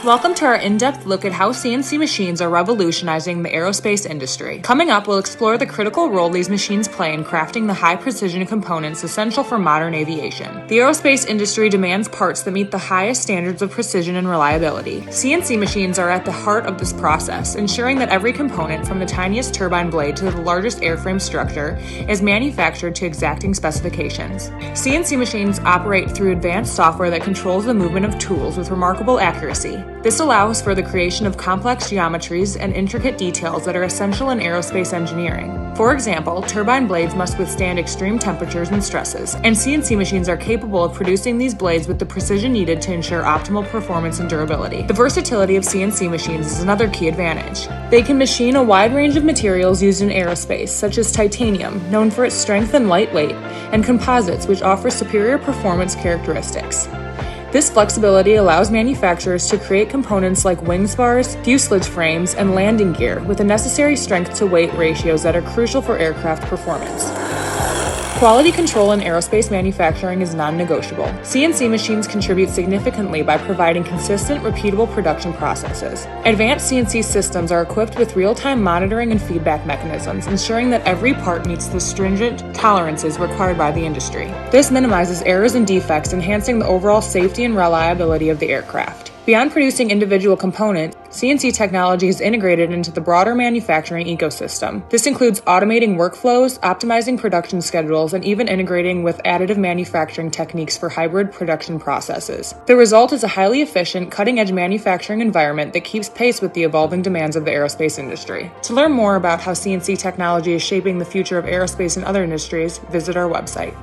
Welcome to our in-depth look at how CNC machines are revolutionizing the aerospace industry. Coming up, we'll explore the critical role these machines play in crafting the high-precision components essential for modern aviation. The aerospace industry demands parts that meet the highest standards of precision and reliability. CNC machines are at the heart of this process, ensuring that every component, from the tiniest turbine blade to the largest airframe structure, is manufactured to exacting specifications. CNC machines operate through advanced software that controls the movement of tools with remarkable accuracy. This allows for the creation of complex geometries and intricate details that are essential in aerospace engineering. For example, turbine blades must withstand extreme temperatures and stresses, and CNC machines are capable of producing these blades with the precision needed to ensure optimal performance and durability. The versatility of CNC machines is another key advantage. They can machine a wide range of materials used in aerospace, such as titanium, known for its strength and lightweight, and composites, which offer superior performance characteristics. This flexibility allows manufacturers to create components like wing spars, fuselage frames, and landing gear with the necessary strength-to-weight ratios that are crucial for aircraft performance. Quality control in aerospace manufacturing is non-negotiable. CNC machines contribute significantly by providing consistent, repeatable production processes. Advanced CNC systems are equipped with real-time monitoring and feedback mechanisms, ensuring that every part meets the stringent tolerances required by the industry. This minimizes errors and defects, enhancing the overall safety and reliability of the aircraft. Beyond producing individual components, CNC technology is integrated into the broader manufacturing ecosystem. This includes automating workflows, optimizing production schedules, and even integrating with additive manufacturing techniques for hybrid production processes. The result is a highly efficient, cutting-edge manufacturing environment that keeps pace with the evolving demands of the aerospace industry. To learn more about how CNC technology is shaping the future of aerospace and other industries, visit our website.